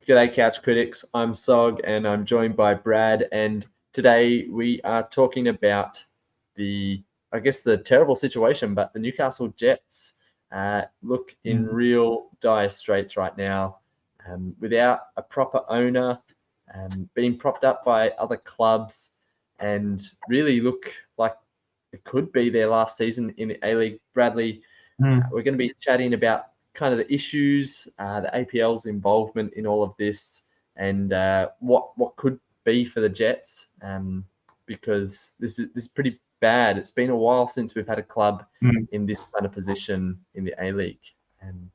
G'day, Couch Critics. I'm Sogg, and I'm joined by Brad. And today we are talking about the terrible situation, but the Newcastle Jets look in real dire straits right now, without a proper owner, being propped up by other clubs, and really look like it could be their last season in the A-League. Bradley, we're going to be chatting about kind of the issues, the APL's involvement in all of this, and what could be for the Jets, because this is pretty bad. It's been a while since we've had a club in this kind of position in the A-League. And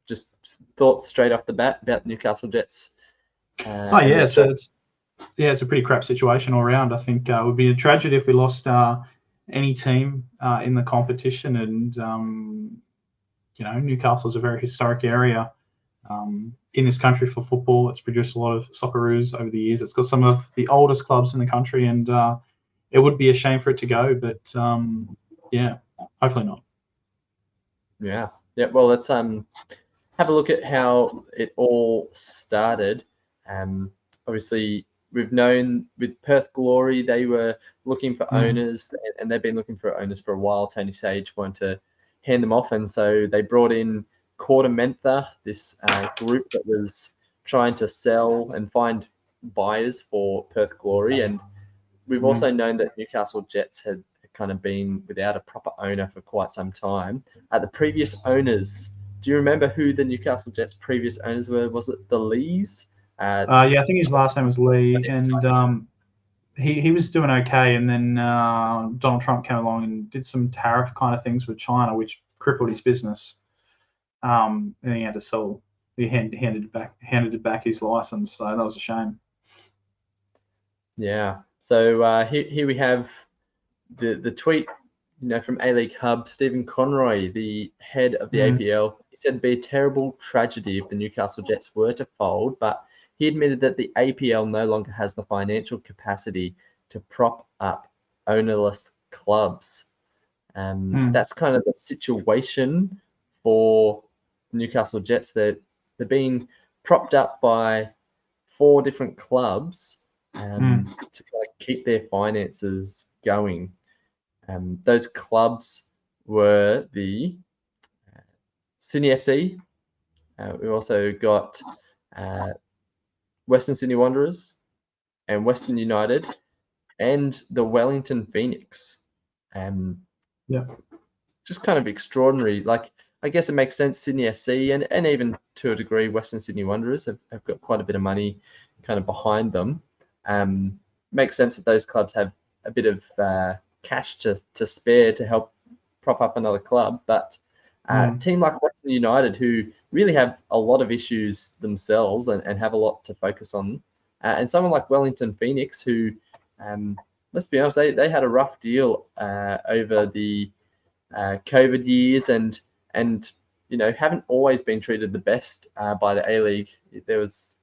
just thoughts straight off the bat about Newcastle Jets. It's a pretty crap situation all around. I think it would be a tragedy if we lost any team in the competition. And Newcastle's a very historic area in this country for football. It's produced a lot of Socceroos over the years. It's got some of the oldest clubs in the country, and it would be a shame for it to go. But hopefully not. Yeah. Well, let's have a look at how it all started. Obviously, we've known with Perth Glory, they were looking for owners, and they've been looking for owners for a while. Tony Sage wanted to hand them off, and so they brought in Quarter Mentha, this group that was trying to sell and find buyers for Perth Glory. And we've also known that Newcastle Jets had kind of been without a proper owner for quite some time. The previous owners, do you remember who the Newcastle Jets' previous owners were? Was it the Lees? I think his last name was Lee, and he was doing okay, and then Donald Trump came along and did some tariff kind of things with China, which crippled his business. And he had to sell. He handed it back his license, so that was a shame. Yeah. So here we have the tweet, from A-League Hub. Stephen Conroy, the head of the APL, he said it'd be a terrible tragedy if the Newcastle Jets were to fold, but he admitted that the APL no longer has the financial capacity to prop up ownerless clubs. That's kind of the situation for Newcastle Jets. They're being propped up by 4 different clubs to kind of keep their finances going. Those clubs were the Sydney FC. We've also got Western Sydney Wanderers and Western United and the Wellington Phoenix. Just kind of extraordinary. Like, I guess it makes sense. Sydney FC and even to a degree Western Sydney Wanderers have got quite a bit of money kind of behind them. Makes sense that those clubs have a bit of cash to spare to help prop up another club. But a team like Western United, who really have a lot of issues themselves and have a lot to focus on, and someone like Wellington Phoenix, who, let's be honest, they had a rough deal over the COVID years, and haven't always been treated the best by the A-League. There was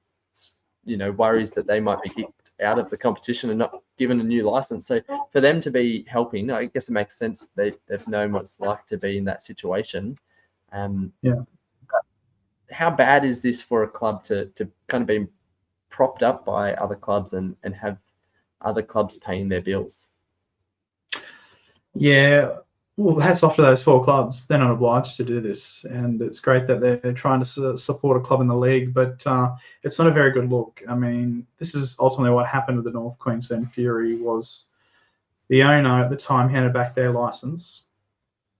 worries that they might be kicked out of the competition and not given a new license. So for them to be helping, I guess it makes sense. They've known what it's like to be in that situation. How bad is this for a club to kind of be propped up by other clubs and have other clubs paying their bills? Yeah, well, hats off to those 4 clubs. They're not obliged to do this, and it's great that they're trying to support a club in the league, but it's not a very good look. I mean, this is ultimately what happened with the North Queensland Fury. Was the owner at the time handed back their license.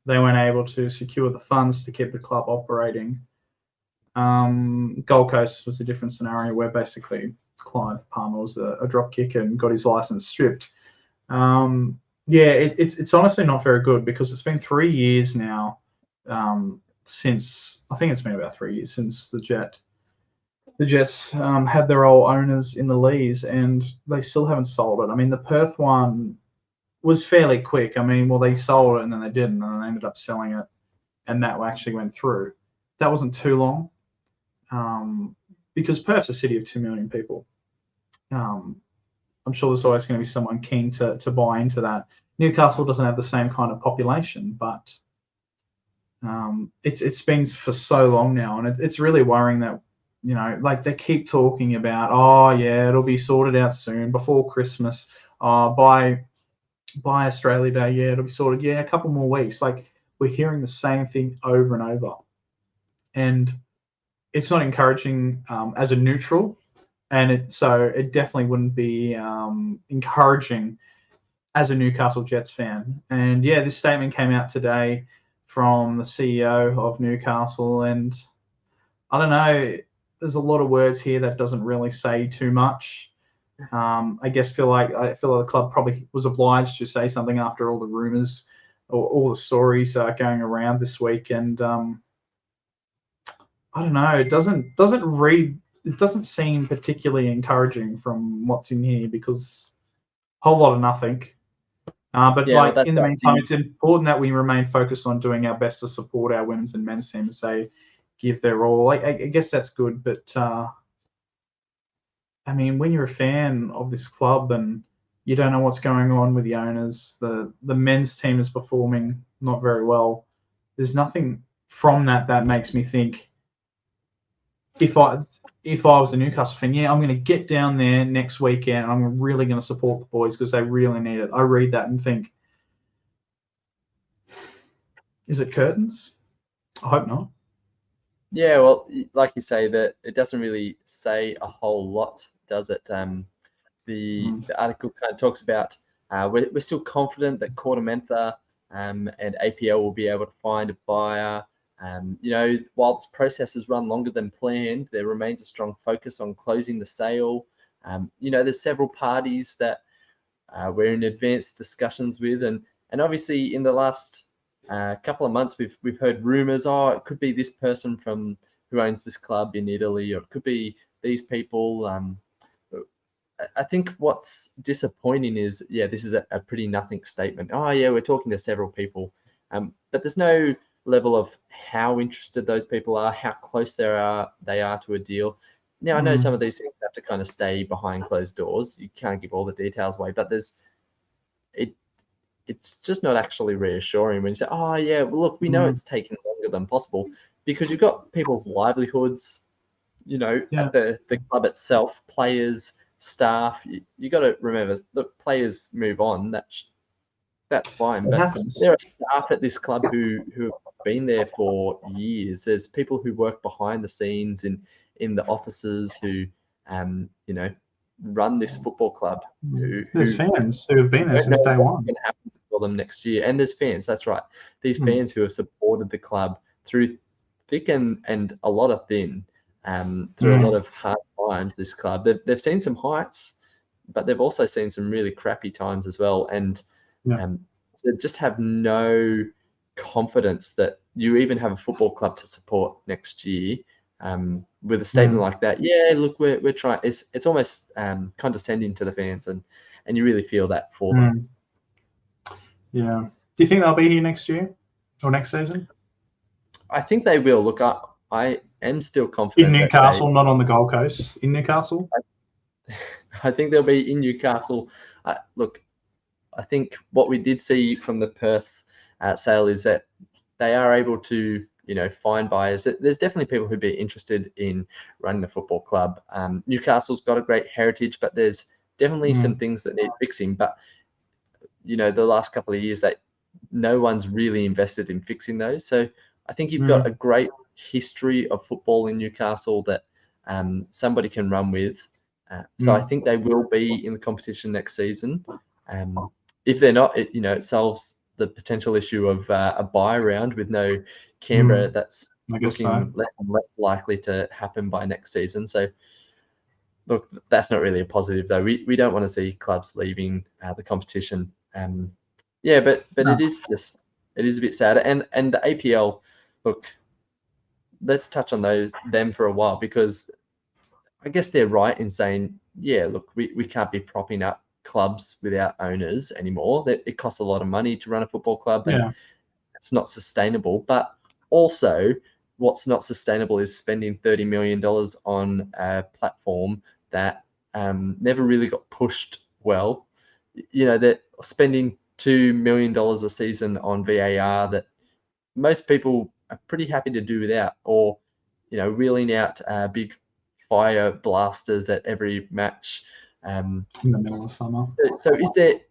They weren't able to secure the funds to keep the club operating. Gold Coast was a different scenario, where basically Clive Palmer was a drop kick and got his license stripped. It's honestly not very good, because it's been 3 years now since, I think it's been about 3 years since the Jets had their old owners in the Lees, and they still haven't sold it. I mean, the Perth one was fairly quick. I mean, well, they sold it and then they didn't, and they ended up selling it, and that actually went through. That wasn't too long, because Perth's a city of 2 million people. I'm sure there's always going to be someone keen to buy into that. Newcastle doesn't have the same kind of population, but it's been for so long now, and it's really worrying that like they keep talking about, oh yeah, it'll be sorted out soon before Christmas. By Australia Day, yeah, it'll be sorted. Yeah, a couple more weeks. Like we're hearing the same thing over and over, and it's not encouraging as a neutral, and so it definitely wouldn't be encouraging as a Newcastle Jets fan. And yeah, this statement came out today from the CEO of Newcastle, and I don't know. There's a lot of words here that doesn't really say too much. I feel like the club probably was obliged to say something after all the rumours or all the stories going around this week, and I don't know. It doesn't seem particularly encouraging from what's in here because a whole lot of nothing. But Yeah, well, like that's in the right. meantime, it's important that we remain focused on doing our best to support our women's and men's teams. Say, give their all. I guess that's good, but I mean, when you're a fan of this club and you don't know what's going on with the owners, the men's team is performing not very well. There's nothing from that makes me think if I was a Newcastle fan, yeah, I'm going to get down there next weekend and I'm really going to support the boys because they really need it. I read that and think, is it curtains? I hope not. Yeah, well, like you say, that it doesn't really say a whole lot, does it? The article kind of talks about we're still confident that Quartermentha and APL will be able to find a buyer. While this process has run longer than planned, there remains a strong focus on closing the sale. There's several parties that we're in advanced discussions with, and obviously in the last couple of months we've heard rumors. Oh, it could be this person from who owns this club in Italy, or it could be these people. I think what's disappointing is, yeah, this is a pretty nothing statement. Oh, yeah, we're talking to several people, but there's no level of how interested those people are, how close they are to a deal. Now, I know some of these things have to kind of stay behind closed doors. You can't give all the details away, but it's just not actually reassuring when you say, oh, yeah, well, look, we know it's taking longer than possible because you've got people's livelihoods, at the club itself, players, staff. You got to remember the players move on. That's fine, It but happens. there are staff at this club who have been there for years. There's people who work behind the scenes in the offices who run this football club There's who fans who have been there don't know since day what's one. going to happen for them next year. And there's fans, that's right. These fans who have supported the club through thick and a lot of thin, through a lot of hard times, this club. They've seen some heights, but they've also seen some really crappy times as well. And to just have no confidence that you even have a football club to support next year, with a statement like that, yeah, look, we're trying. It's almost condescending to the fans, and you really feel that for them. Yeah. Do you think they'll be here next year or next season? I think they will. Look, I am still In confident that Newcastle, not on the Gold Coast. In Newcastle? I think they'll be in Newcastle. Look, I think what we did see from the Perth sale is that they are able to, find buyers. There's definitely people who'd be interested in running a football club. Newcastle's got a great heritage, but there's definitely some things that need fixing. But the last couple of years, that no one's really invested in fixing those. So I think you've got a great history of football in Newcastle that somebody can run with. So I think they will be in the competition next season. If they're not, it solves the potential issue of a buy round with no Canberra. That's looking less and less likely to happen by next season. So look, that's not really a positive though. We don't want to see clubs leaving the competition. But it is a bit sad. And the APL, look, let's touch on them for a while, because I guess they're right in saying, yeah, look, we can't be propping up clubs without owners anymore. That it costs a lot of money to run a football club, and it's not sustainable. But also, what's not sustainable is spending $30 million on a platform that never really got pushed well. They're spending $2 million a season on VAR that most people are pretty happy to do without, or wheeling out big fire blasters at every match. In the middle of summer. So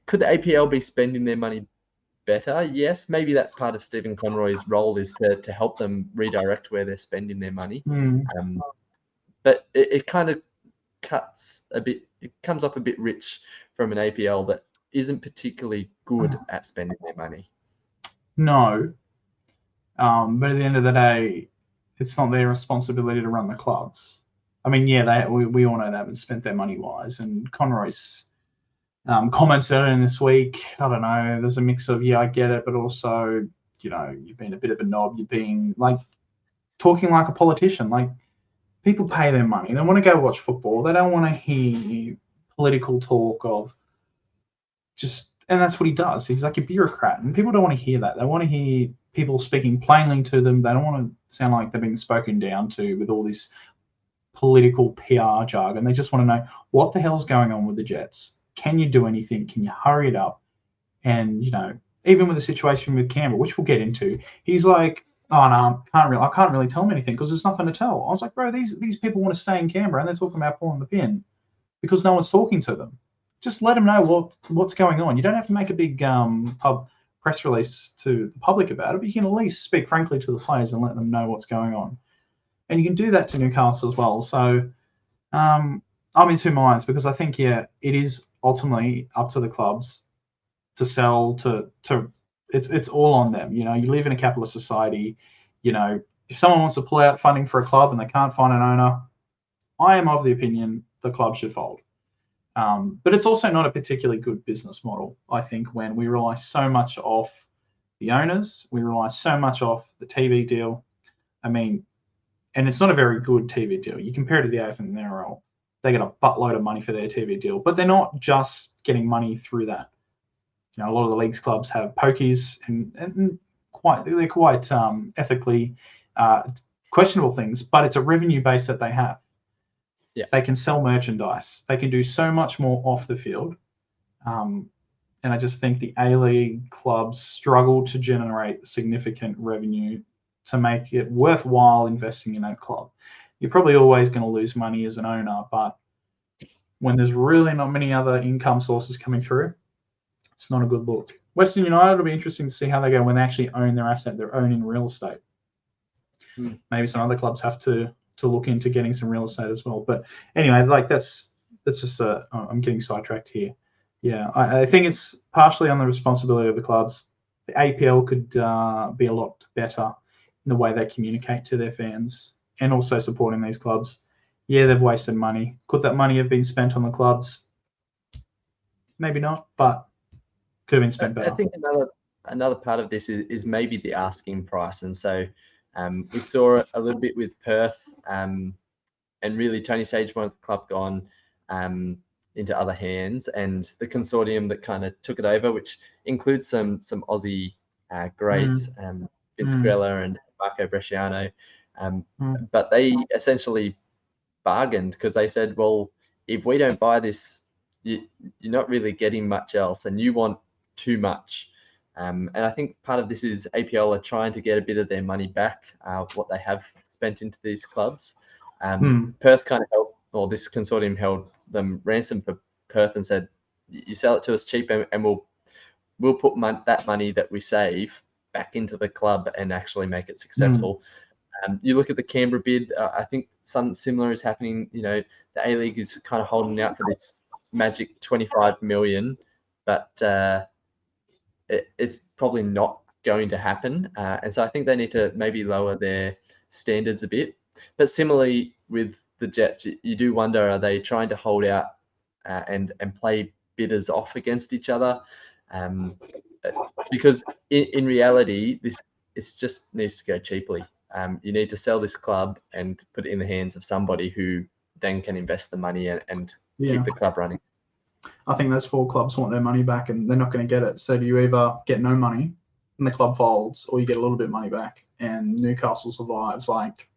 could the APL be spending their money better? Yes, maybe that's part of Stephen Conroy's role, is to help them redirect where they're spending their money. But it kind of cuts a bit. It comes off a bit rich from an APL that isn't particularly good at spending their money. No, but at the end of the day, it's not their responsibility to run the clubs. I mean, yeah, we all know they haven't spent their money wise. And Conroy's comments earlier in this week, I don't know, there's a mix of, I get it, but also, you've been a bit of a knob. You're being talking like a politician. People pay their money. They want to go watch football. They don't want to hear political talk of and that's what he does. He's like a bureaucrat, and people don't want to hear that. They want to hear people speaking plainly to them. They don't want to sound like they're being spoken down to with all this political PR jargon. They just want to know what the hell's going on with the Jets. Can you do anything? Can you hurry it up? And, even with the situation with Canberra, which we'll get into, he's like, oh, no, I can't really tell them anything because there's nothing to tell. I was like, bro, these people want to stay in Canberra and they're talking about pulling the pin because no one's talking to them. Just let them know what's going on. You don't have to make a big press release to the public about it, but you can at least speak frankly to the players and let them know what's going on. And you can do that to Newcastle as well. So I'm in two minds because I think, it is ultimately up to the clubs to sell to it's all on them. You live in a capitalist society. If someone wants to pull out funding for a club and they can't find an owner, I am of the opinion the club should fold. But it's also not a particularly good business model, I think, when we rely so much off the owners, we rely so much off the TV deal. I mean, and it's not a very good TV deal. You compare it to the AFL and the NRL, they get a buttload of money for their TV deal, but they're not just getting money through that. A lot of the league's clubs have pokies and they're quite ethically questionable things, but it's a revenue base that they have. Yeah. They can sell merchandise. They can do so much more off the field. And I just think the A-League clubs struggle to generate significant revenue to make it worthwhile investing in a club. You're probably always going to lose money as an owner, but when there's really not many other income sources coming through, it's not a good look. Western United will be interesting to see how they go when they actually own their asset. They're owning real estate. Maybe some other clubs have to look into getting some real estate as well. But anyway, that's just I'm getting sidetracked here. Yeah, I think it's partially on the responsibility of the clubs. The APL could be a lot better in the way they communicate to their fans and also supporting these clubs. Yeah, they've wasted money. Could that money have been spent on the clubs? Maybe not, but could have been spent better. I think another part of this is maybe the asking price. And so we saw a little bit with Perth, and really Tony Sage wanted the club gone into other hands, and the consortium that kind of took it over, which includes some Aussie greats, Vince Grella and Marco Bresciano, but they essentially bargained because they said, well, if we don't buy this, you're not really getting much else, and you want too much. And I think part of this is APL are trying to get a bit of their money back, what they have spent into these clubs. Perth kind of held, or this consortium held them ransom for Perth and said, you sell it to us cheap and we'll put that money that we save back into the club and actually make it successful. You look at the Canberra bid, I think something similar is happening. The A-League is kind of holding out for this magic 25 million, but it's probably not going to happen. And so I think they need to maybe lower their standards a bit. But similarly with the Jets, you do wonder, are they trying to hold out and play bidders off against each other? Because in reality, it just needs to go cheaply. You need to sell this club and put it in the hands of somebody who then can invest the money and keep the club running. I think those four clubs want their money back and they're not going to get it. So do you either get no money and the club folds, or you get a little bit of money back and Newcastle survives? Like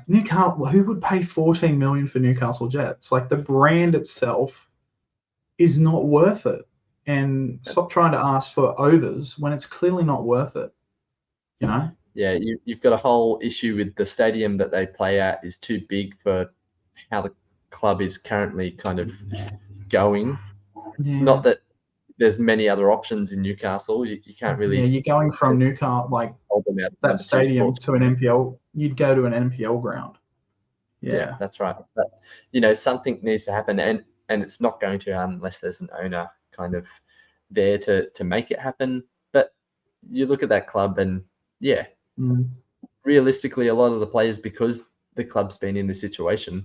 Newcastle, who would pay 14 million for Newcastle Jets? Like, the brand itself is not worth it. And stop trying to ask for overs when it's clearly not worth it. Yeah, you've got a whole issue with the stadium that they play at is too big for how the club is currently kind of going. Yeah. Not that there's many other options in Newcastle. You can't Yeah, really you're going from Newcastle, like hold them out of that number two stadium, sports. to an NPL. You'd go to an NPL ground. Yeah, Yeah. that's right. But something needs to happen, and it's not going to unless there's an owner kind of there to make it happen. But you look at that club, and yeah, realistically, a lot of the players, because the club's been in this situation,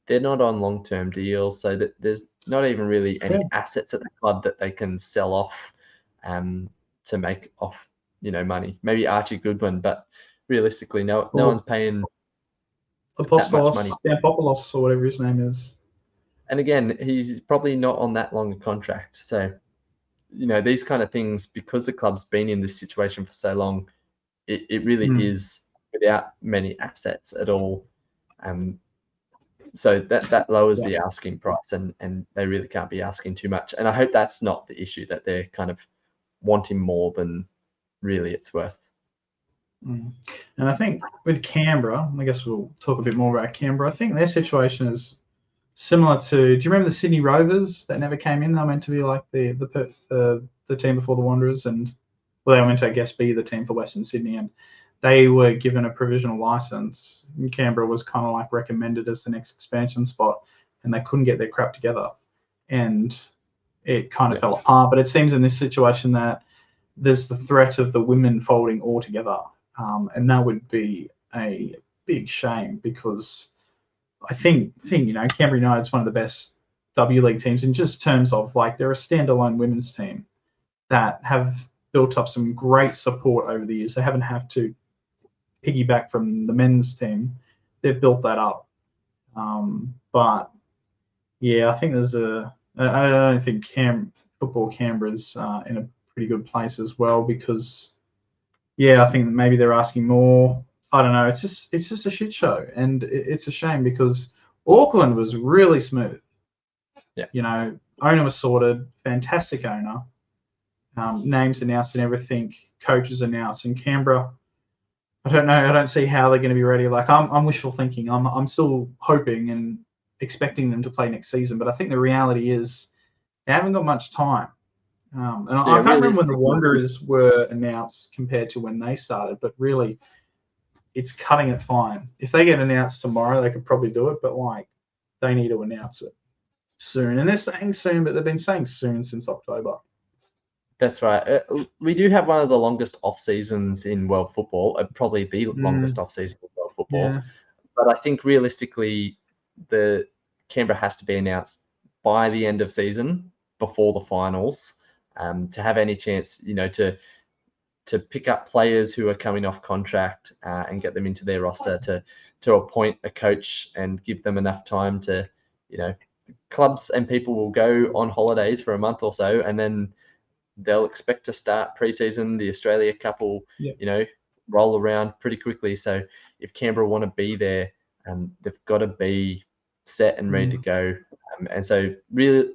they're not on long-term deals, so that there's not even really any assets at the club that they can sell off to make off money. Maybe Archie Goodwin, but realistically, no one's paying that much money. Stampopoulos, or whatever his name is. And again, he's probably not on that long a contract. So, these kind of things, because the club's been in this situation for so long, it really is without many assets at all. So that lowers the asking price, and they really can't be asking too much. And I hope that's not the issue, that they're kind of wanting more than really it's worth. And I think with Canberra, I guess we'll talk a bit more about Canberra. I think their situation is similar to. Do you remember the Sydney Rovers that never came in? They were meant to be like the team before the Wanderers, and they were meant to, I guess, be the team for Western Sydney, and they were given a provisional license. And Canberra was kind of like recommended as the next expansion spot, and they couldn't get their crap together, and it kind of fell apart. But it seems in this situation that there's the threat of the women folding altogether, and that would be a big shame, because I think Canberra United is one of the best W League teams in just terms of, like, they're a standalone women's team that have built up some great support over the years. They haven't had to piggyback from the men's team. They've built that up. But yeah, I think I don't think football Canberra's in a pretty good place as well, because I think maybe they're asking more. I don't know. It's just a shit show, and it's a shame, because Auckland was really smooth. Yeah. Owner was sorted, fantastic owner. Names announced and everything, coaches announced. In Canberra, I don't know. I don't see how they're going to be ready. Like, I'm wishful thinking. I'm still hoping and expecting them to play next season, but I think the reality is they haven't got much time. And I can't remember when the Wanderers were announced compared to when they started, but really, it's cutting it fine. If they get announced tomorrow, they could probably do it, but they need to announce it soon. And they're saying soon, but they've been saying soon since October. That's right. We do have one of the longest off seasons in world football. It'd probably the longest off season in world football. Yeah. But I think realistically, the Canberra has to be announced by the end of season, before the finals, to have any chance, to pick up players who are coming off contract and get them into their roster, to appoint a coach and give them enough time to, clubs and people will go on holidays for a month or so, and then they'll expect to start preseason. The Australia Cup will, roll around pretty quickly. So if Canberra want to be there, they've got to be set and ready to go. And so really,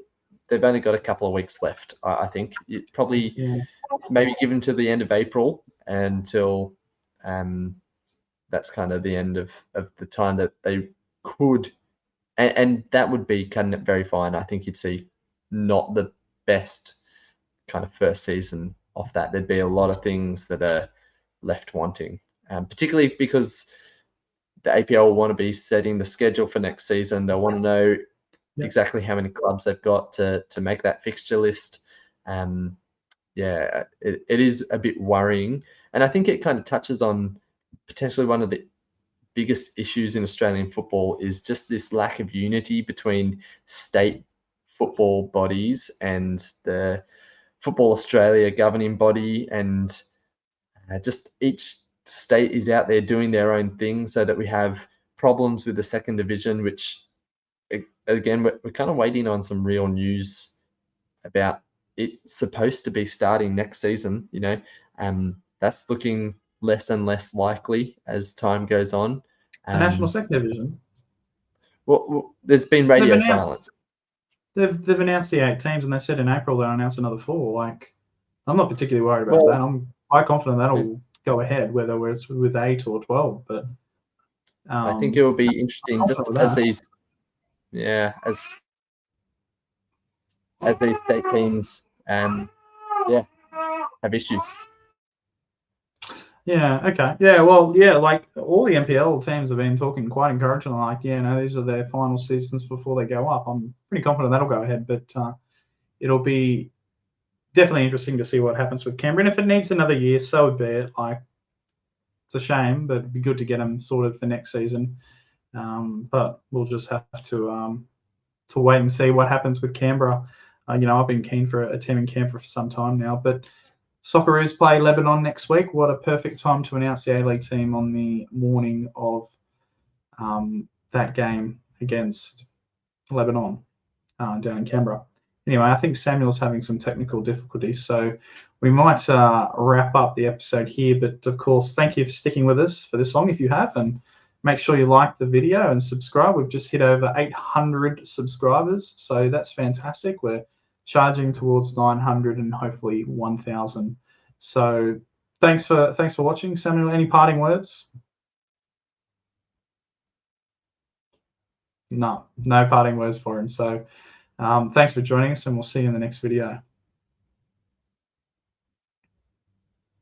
they've only got a couple of weeks left. I think it probably maybe given to the end of April until that's kind of the end of the time that they could. And that would be kind of very fine. I think you'd see not the best kind of first season off that. There'd be a lot of things that are left wanting, particularly because the APL will want to be setting the schedule for next season. They'll want to know exactly how many clubs they've got to make that fixture list. It is a bit worrying, and I think it kind of touches on potentially one of the biggest issues in Australian football, is just this lack of unity between state football bodies and the Football Australia governing body, and just each state is out there doing their own thing, so that we have problems with the second division, which again, we're kind of waiting on some real news about it supposed to be starting next season. That's looking less and less likely as time goes on. The National Second Division. Well, there's been radio silence. They've announced the 8 teams, and they said in April they'll announce another 4. Like, I'm not particularly worried about that. I'm quite confident that'll go ahead, whether it's with 8 or 12. But I think it will be interesting just as these, as these state teams, have issues. Yeah. Okay. Yeah. Well. Yeah. Like all the NPL teams have been talking quite encouragingly. Like, yeah, no, these are their final seasons before they go up. I'm pretty confident that'll go ahead, but it'll be definitely interesting to see what happens with Canberra. And if it needs another year, so be it. Like, it's a shame, but it'd be good to get them sorted for next season. But we'll just have to wait and see what happens with Canberra. I've been keen for a team in Canberra for some time now, but Socceroos play Lebanon next week. What a perfect time to announce the A-League team on the morning of that game against Lebanon down in Canberra. Anyway, I think Samuel's having some technical difficulties, so we might wrap up the episode here. But of course, thank you for sticking with us for this long if you have, and make sure you like the video and subscribe. We've just hit over 800 subscribers, so that's fantastic. We're charging towards 900 and hopefully 1,000. So thanks for watching. Samuel, any parting words? No parting words for him. So thanks for joining us, and we'll see you in the next video.